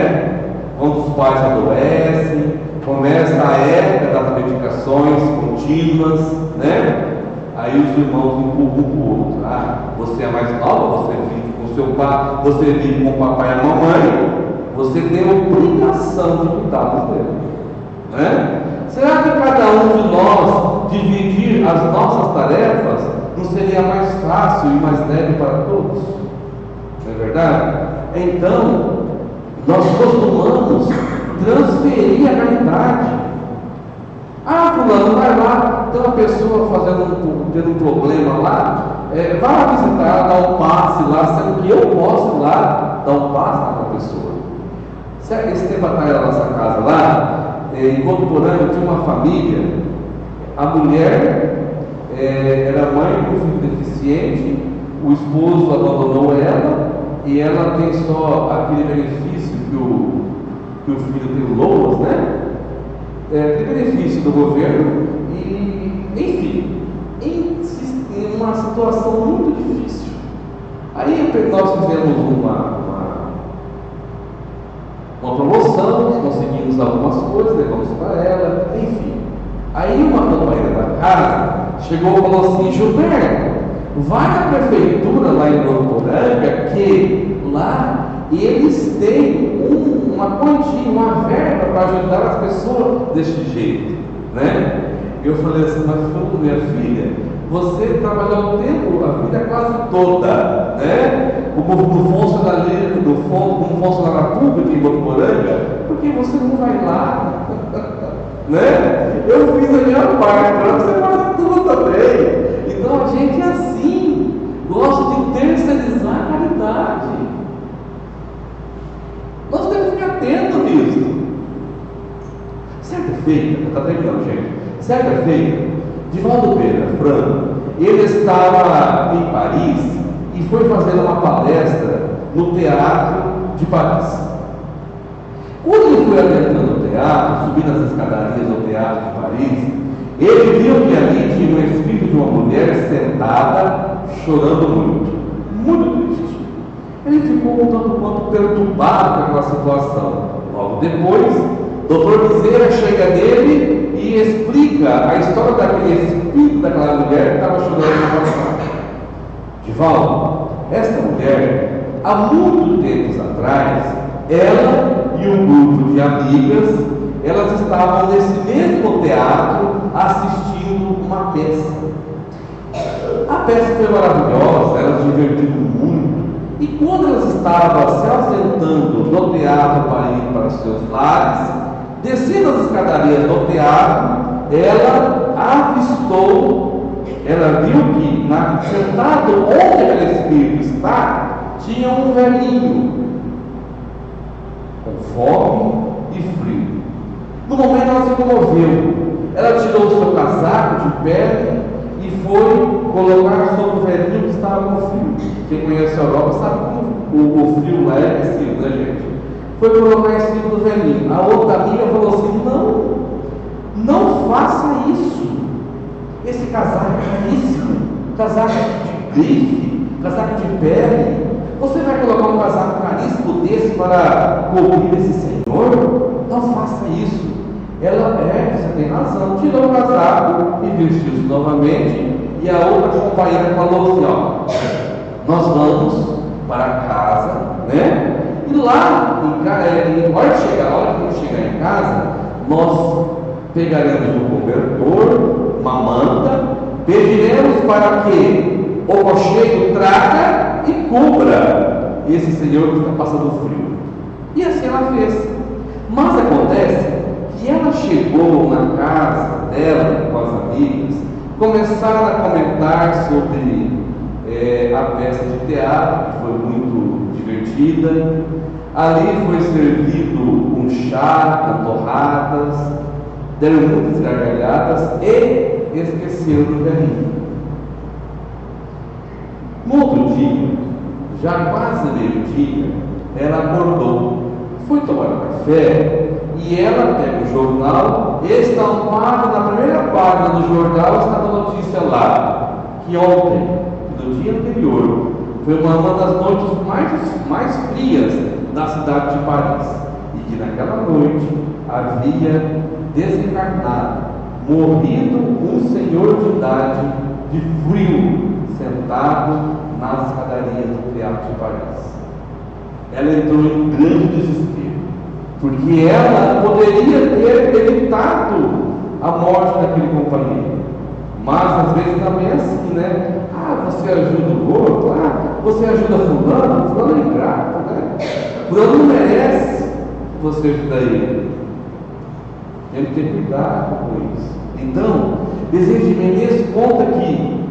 Quando os pais adoecem, começa a época das medicações contínuas, né? Aí os irmãos empurram um para o outro. Você é mais nova, você vive com seu pai, você vive com o papai e a mamãe, você tem a obrigação de cuidar dele, né? Será que cada um de nós dividir as nossas tarefas não seria mais fácil e mais leve para todos? Não é verdade? Então, nós costumamos transferir a caridade. Fulano, vai lá, tem uma pessoa tendo um problema lá, vai lá visitar ela, dar um passe lá, sendo que eu posso ir lá dar um passe naquela pessoa. Esse tempo atrás na nossa casa lá, em Votuporanga, tinha uma família, a mulher era mãe de um filho deficiente, o esposo abandonou ela, e ela tem só aquele benefício que o filho tem loucos, né? Tem benefício do governo, e, enfim, em uma situação muito difícil. Aí nós fizemos uma promoção, conseguimos algumas coisas, levamos para ela, enfim. Aí uma companheira da casa chegou e falou assim: Gilberto, vai na prefeitura lá em Votuporanga, que lá eles têm uma quantia, uma verba para ajudar as pessoas deste jeito, né? Eu falei assim: mas minha filha, você trabalhou o tempo, a vida quase toda, né? Como funcionário público em Votuporanga, por que você não vai lá? Né? Eu fiz a minha parte, para você fazer tudo também. Então a gente é assim, gosta de terceirizar a caridade. Nós temos que ficar atentos nisso. Certa feita, está terminando, gente. Certa feita, Divaldo Pereira Franco, ele estava em Paris e foi fazer uma palestra no Teatro de Paris. Quando ele foi adentrando no teatro, subindo as escadarias do Teatro de Paris, ele viu que ali tinha o espírito de uma mulher sentada, chorando muito, muito triste. Ele ficou um tanto quanto perturbado com aquela situação. Logo depois, Dr. Bezerra chega nele e explica a história daquele espírito daquela mulher que estava chorando na passagem. Divaldo, esta mulher, há muito tempos atrás, ela e um grupo de amigas, elas estavam nesse mesmo teatro assistindo uma peça. A peça foi maravilhosa, elas se divertiram muito. E quando elas estavam se ausentando do teatro para ir para os seus lares, descendo as escadarias do teatro, ela avistou, ela viu que sentado onde aquele espírito está, tinha um velhinho com fome e frio. No momento ela se comoveu, ela tirou o seu casaco de pele e foi colocar sobre o velhinho que estava com frio. Quem conhece a Europa sabe como o frio lá é aquecido, né, gente? Foi colocar em cima do velhinho. A outra amiga falou assim: não faça isso. Esse casaco é caríssimo, casaco de grife, casaco de pele. Você vai colocar um casaco caríssimo desse para cobrir esse senhor? Não faça isso. Ela você tem razão, tirou o casaco e vestiu-se novamente. E a outra companheira falou assim: nós vamos para casa, né? E lá, a hora que chegar em casa, nós pegaremos um cobertor, uma manta, pediremos para que o cocheiro traga e cubra esse senhor que está passando frio. E assim ela fez. Mas acontece que ela chegou na casa dela com as amigas, começaram a comentar sobre a peça de teatro, que foi muito divertida. Ali foi servido um chá com torradas, deram muitas gargalhadas e esqueceram do velhinho. No outro dia, já quase meio-dia, ela acordou, foi tomar um café e ela pega o jornal, estampado na primeira página do jornal está a notícia lá, que ontem, no dia anterior, foi uma das noites mais frias da cidade de Paris, e que naquela noite havia desencarnado, morrido um senhor de idade, de frio, sentado nas escadarias do Teatro de Paris. Ela entrou em grande desespero, porque ela poderia ter evitado a morte daquele companheiro. Mas às vezes também é assim, né? Você ajuda o outro, você ajuda fulano é ingrato, né? Fulano não merece que você ajuda ele. Temos que ter cuidado com isso. Então, Bezerra de Menezes conta que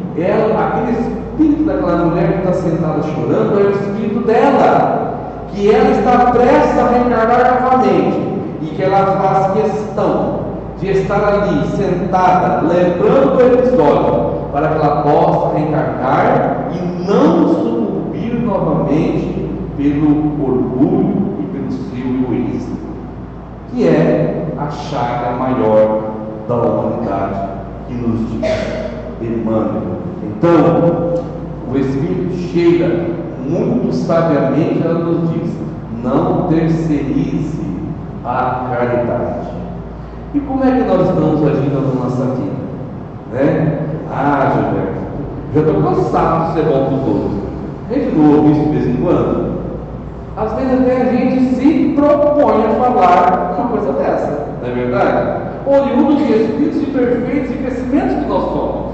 aquele espírito daquela mulher que está sentada chorando é o espírito dela, que ela está prestes a reencarnar novamente, e que ela faz questão de estar ali sentada, lembrando do episódio, para que ela possa reencarnar e não sucumbir novamente pelo orgulho e pelo seu egoísmo, que é a chaga maior da humanidade que nos diz Emmanuel. Então, o Espírito chega muito sabiamente, ela nos diz: não terceirize a caridade. E como é que nós estamos agindo na nossa vida? Né? Gilberto, já estou cansado de ser bom para os outros. A gente não ouve isso de vez em quando? Às vezes até a gente se propõe a falar uma coisa dessa, não é verdade? Oriundo de espíritos imperfeitos e crescimentos que nós somos.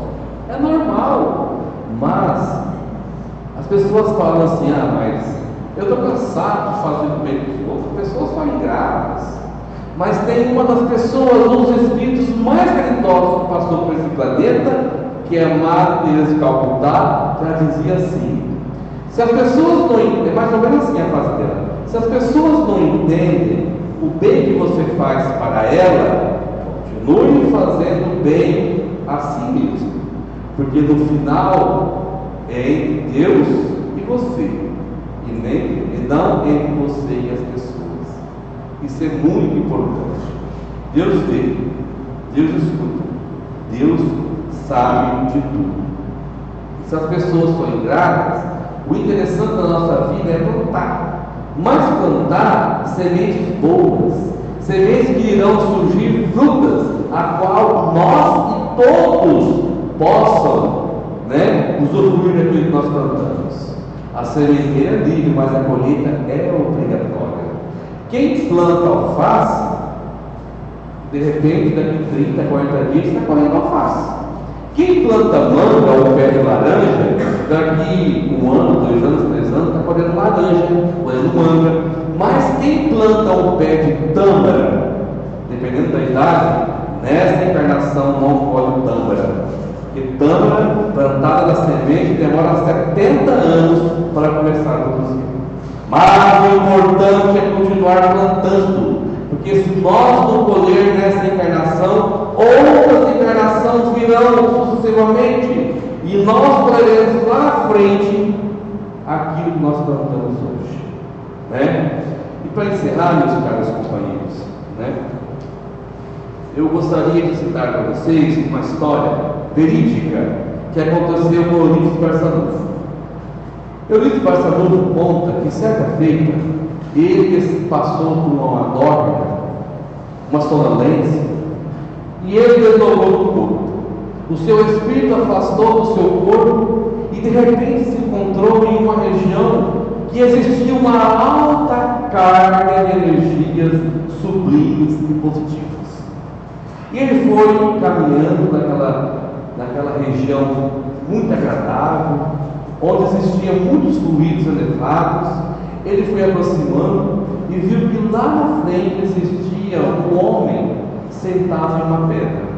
É normal, mas as pessoas falam assim: mas eu estou cansado de fazer o bem dos outros. As pessoas são ingratas. Mas tem uma das pessoas, um dos espíritos mais caridosos que passou por esse planeta, que é a Madre Teresa de Calcutá, que ela dizia assim: se as pessoas não entendem, é mais ou menos assim a frase dela, se as pessoas não entendem o bem que você faz para ela, continue fazendo bem a si mesmo, porque no final é entre Deus e você, e não entre você e as pessoas. Isso é muito importante. Deus vê, Deus escuta, Deus sabe de tudo. Se as pessoas são ingratas, o interessante da nossa vida é plantar, mas plantar sementes boas, sementes que irão surgir frutas, a qual nós e todos possam, usufruir daquilo que nós plantamos. A sementeira é livre, mas a colheita é obrigatória. Quem planta alface, de repente, daqui 30, 40 dias, está colhendo alface. Quem planta manga ou pé de laranja, daqui 1 ano, 2 anos, 3 anos, está colhendo laranja, colhendo manga. Mas quem planta um pé de tâmara, dependendo da idade, nessa encarnação não colhe tâmara. Porque tâmara, plantada da semente, demora 70 anos para começar a produzir. Mas o importante é continuar plantando, porque se nós não colher nessa encarnação, outras encarnações virão sucessivamente, e nós colheremos lá na frente aquilo que nós plantamos hoje. E para encerrar, meus caros companheiros, eu gostaria de citar para vocês uma história verídica que aconteceu com Eurípides Barçanufo. Eurípides Barçanufo conta que certa feita ele passou por uma dorme, uma sonolência, e ele desdobrou do corpo. O seu espírito afastou do seu corpo e de repente se encontrou em uma região que existia uma alta carga de energias sublimes e positivas. E ele foi caminhando naquela região muito agradável, onde existiam muitos fluidos elevados. Ele foi aproximando e viu que lá na frente existia um homem sentado em uma pedra.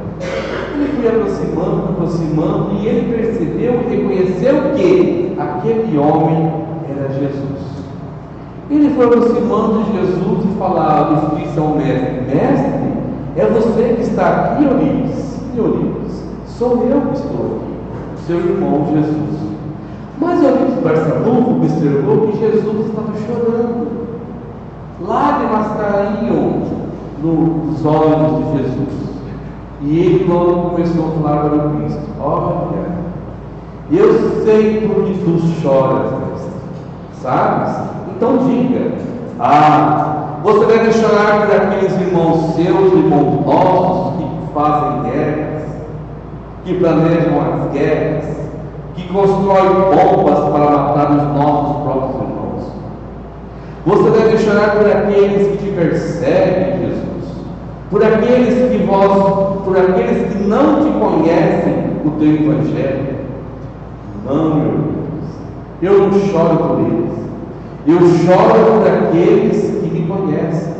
Ele foi aproximando, e ele percebeu e reconheceu que aquele homem era Jesus. Ele foi aproximando de Jesus e falava, disse ao mestre: Mestre, é você que está aqui, Euripides? Euripides, sou eu que estou aqui, seu irmão Jesus. Mas Euripides Barçanufo observou que Jesus estava chorando. Lágrimas caíam nos olhos de Jesus. E ele logo começou a falar para o Cristo: Olha, eu sei por que tu choras, mestre. Sabes? Então diga: você deve chorar por aqueles irmãos seus, irmãos nossos, que fazem guerras, que planejam as guerras, que constroem bombas para matar os nossos próprios irmãos. Você deve chorar por aqueles que te perseguem, Jesus, por aqueles que não te conhecem o teu evangelho. Não, meu Deus, eu não choro por eles. Eu choro por aqueles que me conhecem.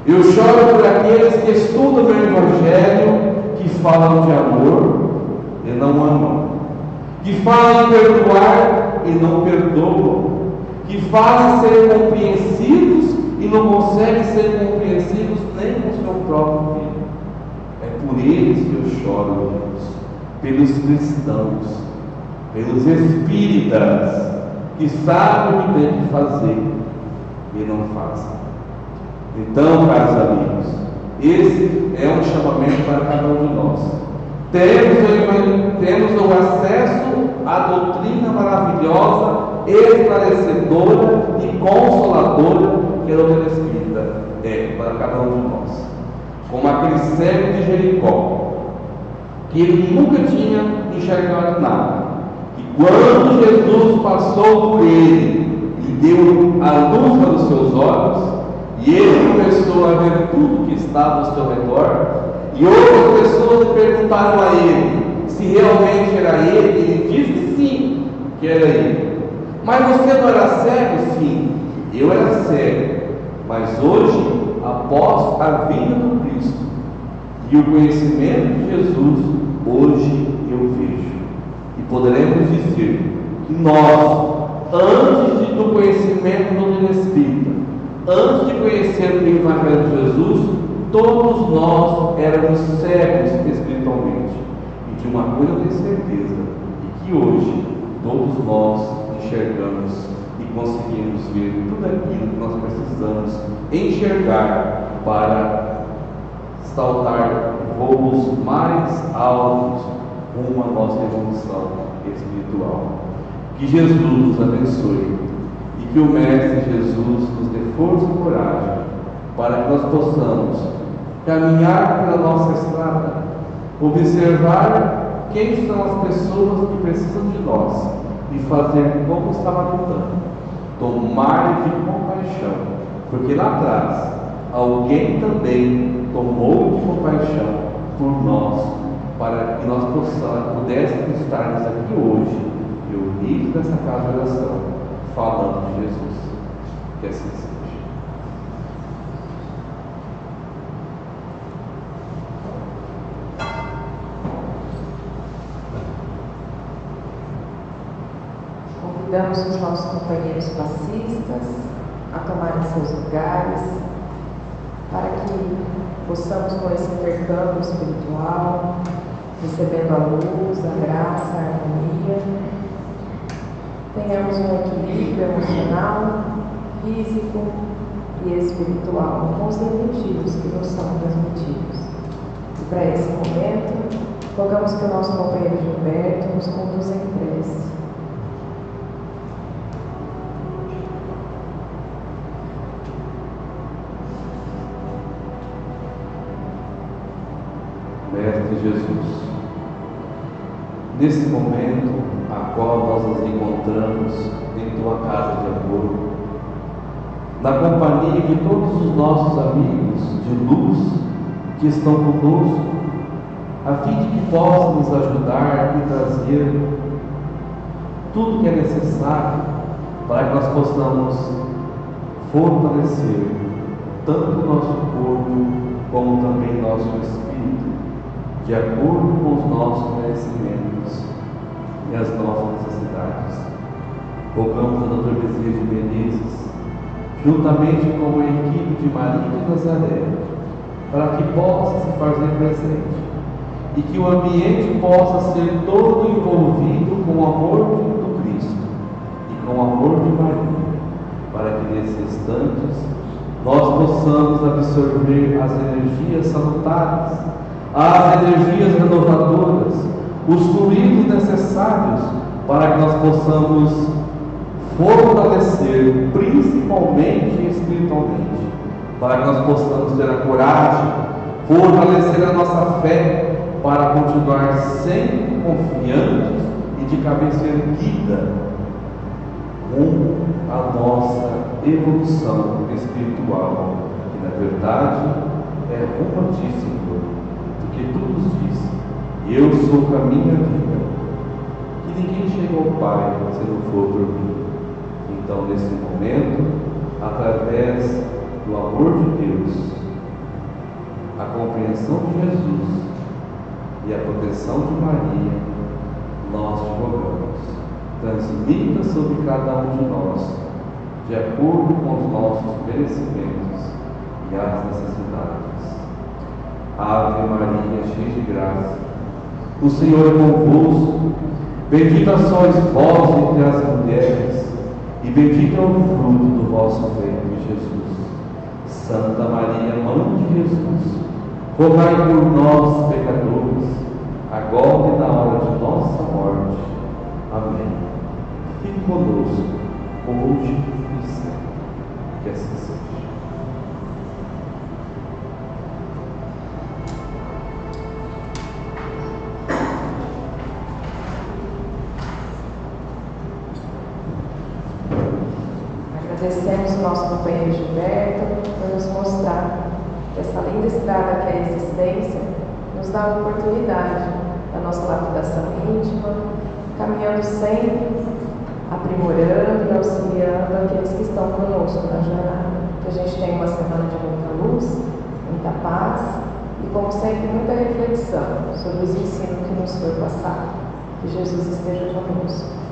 Eu choro por aqueles que estudam meu evangelho, que falam de amor e não amam, que falam em perdoar e não perdoam, que falam ser compreensivos e não conseguem ser compreensivos nem com o seu próprio filho. É por eles que eu choro, Deus, pelos cristãos, pelos espíritas, que sabem o que tem que fazer e não fazem. Então, caros amigos, esse é um chamamento para cada um de nós. Temos o acesso à doutrina maravilhosa, esclarecedora e consoladora que a doutrina espírita é para cada um de nós. Como aquele cego de Jericó, que ele nunca tinha enxergado nada. Quando Jesus passou por ele e deu a luz para os seus olhos, e ele começou a ver tudo que estava ao seu redor, e outras pessoas perguntaram a ele se realmente era ele. Ele disse que sim, que era ele. Mas você não era cego? Sim, eu era cego, mas hoje, após a vinda do Cristo e o conhecimento de Jesus, hoje eu vejo. E poderemos dizer que nós, antes do conhecimento do doutrina espírita, antes de conhecer o Evangelho de Jesus, todos nós éramos cegos espiritualmente. E de uma coisa eu tenho certeza, e que hoje todos nós enxergamos e conseguimos ver tudo aquilo que nós precisamos enxergar para saltar voos mais altos rumo à nossa evolução espiritual. Que Jesus nos abençoe e que o Mestre Jesus nos dê força e coragem para que nós possamos caminhar pela nossa estrada, observar quem são as pessoas que precisam de nós e fazer como estava lutando, tomar de compaixão, porque lá atrás alguém também tomou de compaixão por nós, para que nós pudéssemos estarmos aqui hoje, reunidos nessa casa de oração, falando de Jesus. Que assim seja. Convidamos os nossos companheiros passistas a tomarem seus lugares, para que possamos, com esse intercâmbio espiritual, recebendo a luz, a graça, a harmonia, tenhamos um equilíbrio emocional, físico e espiritual com os objetivos que nos são transmitidos. E para esse momento, rogamos que o nosso companheiro Gilberto nos conduza em prece. Mestre Jesus, nesse momento a qual nós nos encontramos em tua casa de amor, na companhia de todos os nossos amigos de luz que estão conosco, a fim de que possam nos ajudar e trazer tudo que é necessário para que nós possamos fortalecer tanto o nosso corpo como também nosso espírito, de acordo com os nossos merecimentos e as nossas necessidades. Rogamos a Dr. Bezerra de Menezes, juntamente com a equipe de Maria de Nazaré, para que possa se fazer presente e que o ambiente possa ser todo envolvido com o amor do Cristo e com o amor de Maria, para que nesses instantes nós possamos absorver as energias salutares, as energias renovadoras, os fluidos necessários para que nós possamos fortalecer, principalmente espiritualmente, para que nós possamos ter a coragem, fortalecer a nossa fé, para continuar sempre confiantes e de cabeça erguida rumo à nossa evolução espiritual, que na verdade é rumo a ti, Senhor, porque tu nos disse: eu sou o caminho e a vida, que ninguém chega ao Pai se não for por mim. Então, nesse momento, através do amor de Deus, a compreensão de Jesus e a proteção de Maria, nós te rogamos, transmita sobre cada um de nós, de acordo com os nossos merecimentos e as necessidades. Ave Maria, cheia de graça, o Senhor é convosco, bendita sois vós entre as mulheres, e bendito é o fruto do vosso ventre, Jesus. Santa Maria, Mãe de Jesus, rogai por nós, pecadores, agora e na hora de nossa morte. Amém. Fique conosco, hoje e sempre. Que assim seja. Agradecemos o nosso companheiro Gilberto por nos mostrar que essa linda estrada que é a existência nos dá a oportunidade da nossa lapidação íntima, caminhando sempre, aprimorando e auxiliando aqueles que estão conosco na jornada. Que a gente tenha uma semana de muita luz, muita paz e, como sempre, muita reflexão sobre os ensinos que nos foi passado. Que Jesus esteja conosco.